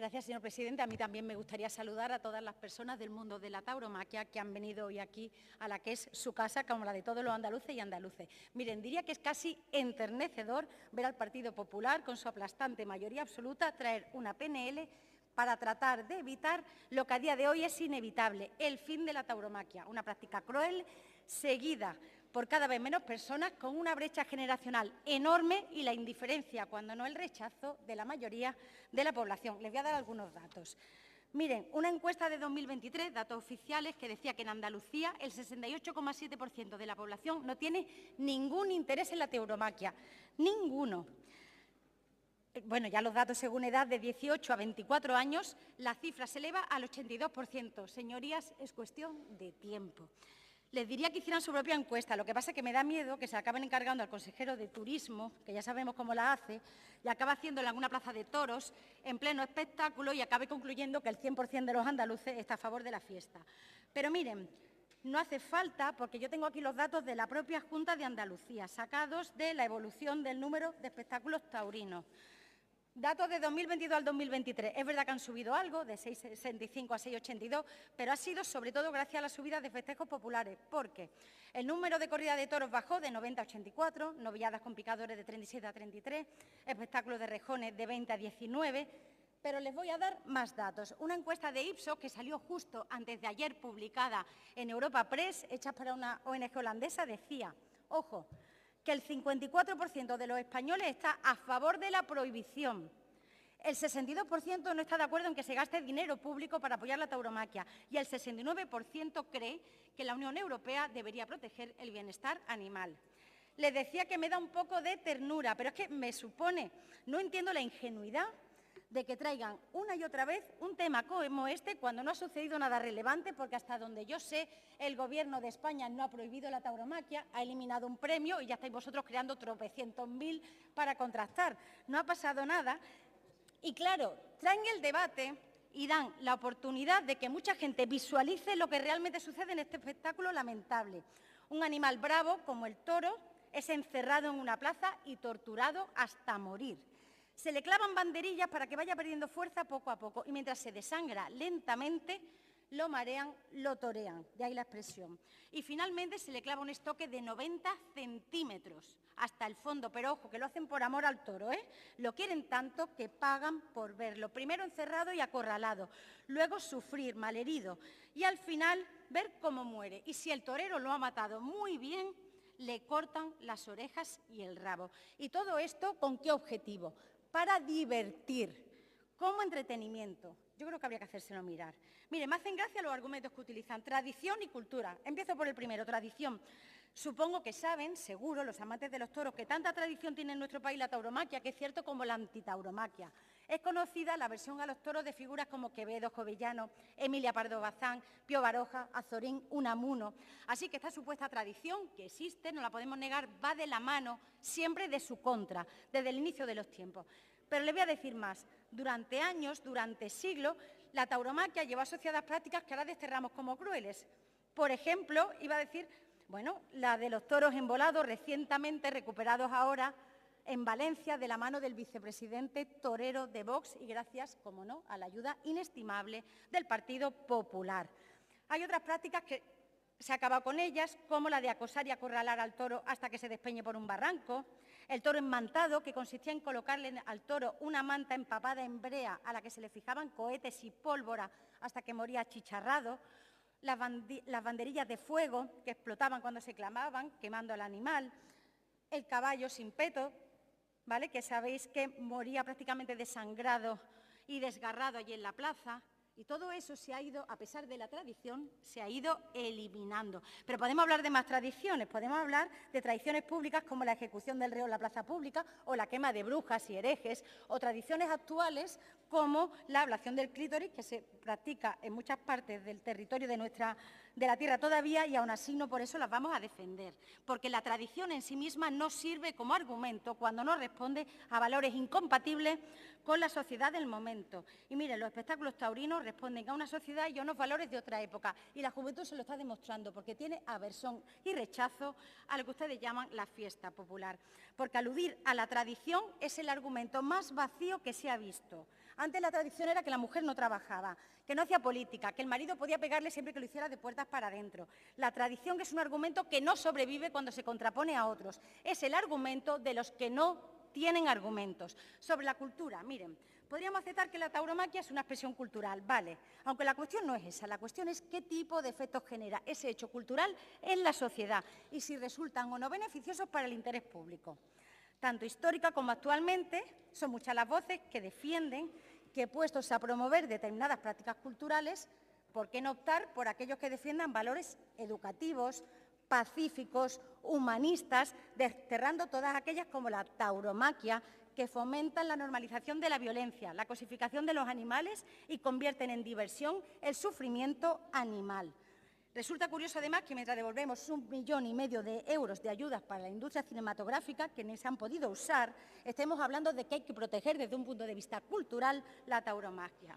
Gracias, señor presidente. A mí también me gustaría saludar a todas las personas del mundo de la tauromaquia que han venido hoy aquí a la que es su casa, como la de todos los andaluces y andaluces. Miren, diría que es casi enternecedor ver al Partido Popular, con su aplastante mayoría absoluta, traer una PNL para tratar de evitar lo que a día de hoy es inevitable, el fin de la tauromaquia, una práctica cruel, seguida por cada vez menos personas, con una brecha generacional enorme y la indiferencia, cuando no el rechazo, de la mayoría de la población. Les voy a dar algunos datos. Miren, una encuesta de 2023, datos oficiales, que decía que en Andalucía el 68,7% de la población no tiene ningún interés en la tauromaquia, ninguno. Bueno, ya los datos según edad de 18 a 24 años, la cifra se eleva al 82%. Señorías, es cuestión de tiempo. Les diría que hicieran su propia encuesta, lo que pasa es que me da miedo que se acaben encargando al consejero de Turismo, que ya sabemos cómo la hace, y acabe haciéndola en una plaza de toros, en pleno espectáculo, y acabe concluyendo que el 100% de los andaluces está a favor de la fiesta. Pero miren, no hace falta, porque yo tengo aquí los datos de la propia Junta de Andalucía, sacados de la evolución del número de espectáculos taurinos. Datos de 2022 al 2023. Es verdad que han subido algo, de 6,65 a 6,82, pero ha sido sobre todo gracias a la subida de festejos populares, porque el número de corridas de toros bajó de 90 a 84, novilladas con picadores de 37 a 33, espectáculos de rejones de 20 a 19, pero les voy a dar más datos. Una encuesta de Ipsos, que salió justo antes de ayer, publicada en Europa Press, hecha para una ONG holandesa, decía, ojo, que el 54% de los españoles está a favor de la prohibición. El 62% no está de acuerdo en que se gaste dinero público para apoyar la tauromaquia y el 69% cree que la Unión Europea debería proteger el bienestar animal. Les decía que me da un poco de ternura, pero es que me supone, no entiendo la ingenuidad de que traigan una y otra vez un tema como este cuando no ha sucedido nada relevante, porque hasta donde yo sé el Gobierno de España no ha prohibido la tauromaquia, ha eliminado un premio y ya estáis vosotros creando tropecientos mil para contrastar. No ha pasado nada y, claro, traen el debate y dan la oportunidad de que mucha gente visualice lo que realmente sucede en este espectáculo lamentable. Un animal bravo como el toro es encerrado en una plaza y torturado hasta morir. Se le clavan banderillas para que vaya perdiendo fuerza poco a poco y mientras se desangra lentamente, lo marean, lo torean, de ahí la expresión. Y finalmente se le clava un estoque de 90 centímetros hasta el fondo, pero ojo, que lo hacen por amor al toro, ¿eh? Lo quieren tanto que pagan por verlo. Primero encerrado y acorralado, luego sufrir, malherido y al final ver cómo muere. Y si el torero lo ha matado muy bien, le cortan las orejas y el rabo. ¿Y todo esto con qué objetivo? Para divertir, como entretenimiento. Yo creo que habría que hacérselo mirar. Mire, me hacen gracia los argumentos que utilizan, tradición y cultura. Empiezo por el primero, tradición. Supongo que saben, seguro, los amantes de los toros, que tanta tradición tiene en nuestro país la tauromaquia, que es cierto como la antitauromaquia. Es conocida la versión a los toros de figuras como Quevedo, Jovellano, Emilia Pardo Bazán, Pío Baroja, Azorín, Unamuno. Así que esta supuesta tradición, que existe, no la podemos negar, va de la mano siempre de su contra, desde el inicio de los tiempos. Pero le voy a decir más. Durante años, durante siglos, la tauromaquia lleva asociadas prácticas que ahora desterramos como crueles. Por ejemplo, iba a decir, bueno, la de los toros envolados, recientemente recuperados ahora en Valencia de la mano del vicepresidente torero de Vox y gracias, como no, a la ayuda inestimable del Partido Popular. Hay otras prácticas que se ha acabado con ellas, como la de acosar y acorralar al toro hasta que se despeñe por un barranco, el toro enmantado, que consistía en colocarle al toro una manta empapada en brea a la que se le fijaban cohetes y pólvora hasta que moría achicharrado, las banderillas de fuego que explotaban cuando se clamaban, quemando al animal, el caballo sin peto, ¿vale?, que sabéis que moría prácticamente desangrado y desgarrado allí en la plaza. Y todo eso se ha ido, a pesar de la tradición, se ha ido eliminando. Pero podemos hablar de más tradiciones, podemos hablar de tradiciones públicas como la ejecución del reo en la plaza pública o la quema de brujas y herejes, o tradiciones actuales como la ablación del clítoris, que se practica en muchas partes del territorio de la tierra todavía y aún así no por eso las vamos a defender, porque la tradición en sí misma no sirve como argumento cuando no responde a valores incompatibles con la sociedad del momento. Y miren, los espectáculos taurinos responden a una sociedad y a unos valores de otra época y la juventud se lo está demostrando porque tiene aversión y rechazo a lo que ustedes llaman la fiesta popular, porque aludir a la tradición es el argumento más vacío que se ha visto. Antes la tradición era que la mujer no trabajaba, que no hacía política, que el marido podía pegarle siempre que lo hiciera de puertas para adentro. La tradición es un argumento que no sobrevive cuando se contrapone a otros. Es el argumento de los que no tienen argumentos. Sobre la cultura, miren, podríamos aceptar que la tauromaquia es una expresión cultural, vale, aunque la cuestión no es esa, la cuestión es qué tipo de efectos genera ese hecho cultural en la sociedad y si resultan o no beneficiosos para el interés público. Tanto histórica como actualmente, son muchas las voces que defienden que, puestos a promover determinadas prácticas culturales, ¿por qué no optar por aquellos que defiendan valores educativos, pacíficos, humanistas, desterrando todas aquellas como la tauromaquia, que fomentan la normalización de la violencia, la cosificación de los animales y convierten en diversión el sufrimiento animal? Resulta curioso, además, que mientras devolvemos 1,5 millones de euros de ayudas para la industria cinematográfica que ni se han podido usar, estemos hablando de que hay que proteger desde un punto de vista cultural la tauromaquia.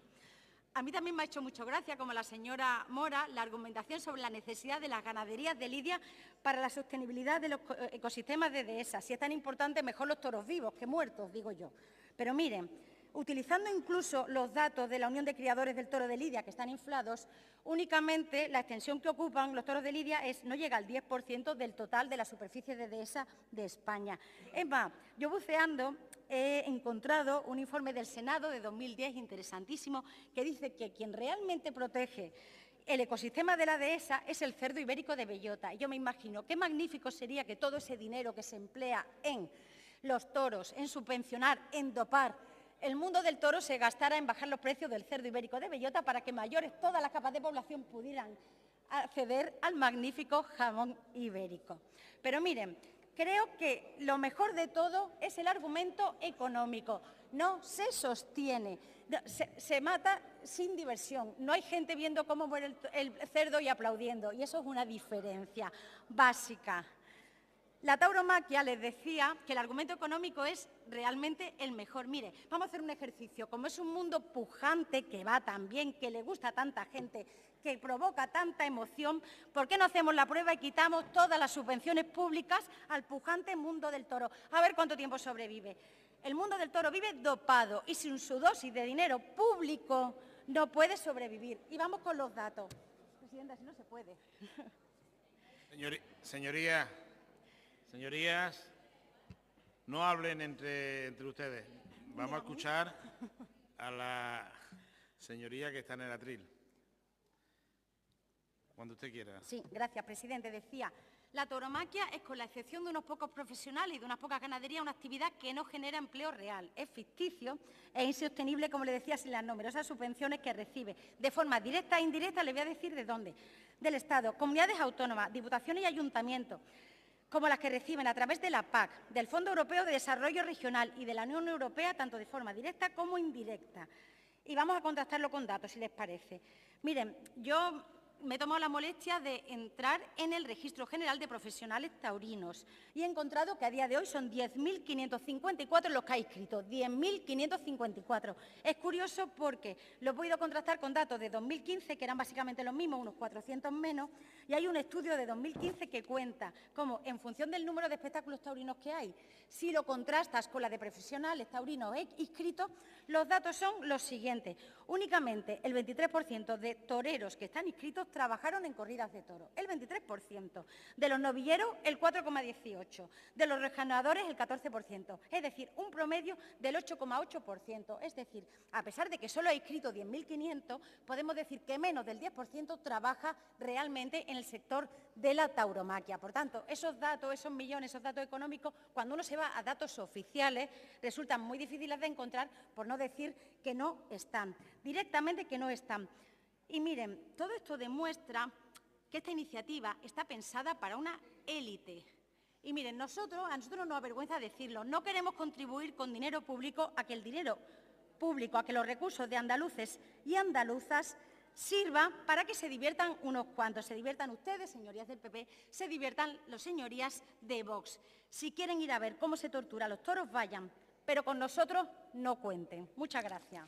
A mí también me ha hecho mucha gracia, como la señora Mora, la argumentación sobre la necesidad de las ganaderías de lidia para la sostenibilidad de los ecosistemas de dehesas. Si es tan importante, mejor los toros vivos que muertos, digo yo. Pero miren, utilizando incluso los datos de la Unión de Criadores del Toro de Lidia, que están inflados, únicamente la extensión que ocupan los toros de Lidia no llega al 10% del total de la superficie de dehesa de España. Es más, yo buceando he encontrado un informe del Senado de 2010 interesantísimo que dice que quien realmente protege el ecosistema de la dehesa es el cerdo ibérico de bellota. Y yo me imagino qué magnífico sería que todo ese dinero que se emplea en los toros, en subvencionar, en dopar, el mundo del toro se gastara en bajar los precios del cerdo ibérico de bellota para que mayores, todas las capas de población pudieran acceder al magnífico jamón ibérico. Pero miren, creo que lo mejor de todo es el argumento económico. No se sostiene, se mata sin diversión. No hay gente viendo cómo muere el cerdo y aplaudiendo, y eso es una diferencia básica. La tauromaquia, les decía que el argumento económico es realmente el mejor. Mire, vamos a hacer un ejercicio. Como es un mundo pujante, que va tan bien, que le gusta a tanta gente, que provoca tanta emoción, ¿por qué no hacemos la prueba y quitamos todas las subvenciones públicas al pujante mundo del toro? A ver cuánto tiempo sobrevive. El mundo del toro vive dopado y sin su dosis de dinero público no puede sobrevivir. Y vamos con los datos. Presidenta, si no se puede. Señorías, no hablen entre ustedes. Vamos a escuchar a la señoría que está en el atril. Cuando usted quiera. Sí, gracias, presidente. Decía, la tauromaquia es, con la excepción de unos pocos profesionales y de unas pocas ganaderías, una actividad que no genera empleo real. Es ficticio e insostenible, como le decía, sin las numerosas subvenciones que recibe. De forma directa e indirecta, le voy a decir de dónde. Del Estado, comunidades autónomas, diputaciones y ayuntamientos, como las que reciben a través de la PAC, del Fondo Europeo de Desarrollo Regional y de la Unión Europea, tanto de forma directa como indirecta. Y vamos a contrastarlo con datos, si les parece. Miren, yo me he tomado la molestia de entrar en el Registro General de Profesionales Taurinos y he encontrado que a día de hoy son 10.554 los que hay inscritos, 10.554. Es curioso porque lo he podido contrastar con datos de 2015, que eran básicamente los mismos, unos 400 menos, y hay un estudio de 2015 que cuenta cómo, en función del número de espectáculos taurinos que hay, si lo contrastas con la de profesionales taurinos inscritos, los datos son los siguientes. Únicamente el 23% de toreros que están inscritos trabajaron en corridas de toros. El 23%. De los novilleros, el 4,18%. De los reganadores, el 14%. Es decir, un promedio del 8,8%. Es decir, a pesar de que solo hay inscritos 10.500, podemos decir que menos del 10% trabaja realmente en el sector de la tauromaquia. Por tanto, esos datos, esos millones, esos datos económicos, cuando uno se va a datos oficiales, resultan muy difíciles de encontrar, por no decir que no están. Directamente que no están. Y miren, todo esto demuestra que esta iniciativa está pensada para una élite. Y miren, a nosotros no nos avergüenza decirlo, no queremos contribuir con dinero público a que el dinero público, a que los recursos de andaluces y andaluzas sirva para que se diviertan unos cuantos, se diviertan ustedes, señorías del PP, se diviertan los señorías de Vox. Si quieren ir a ver cómo se tortura a los toros, vayan, pero con nosotros no cuenten. Muchas gracias.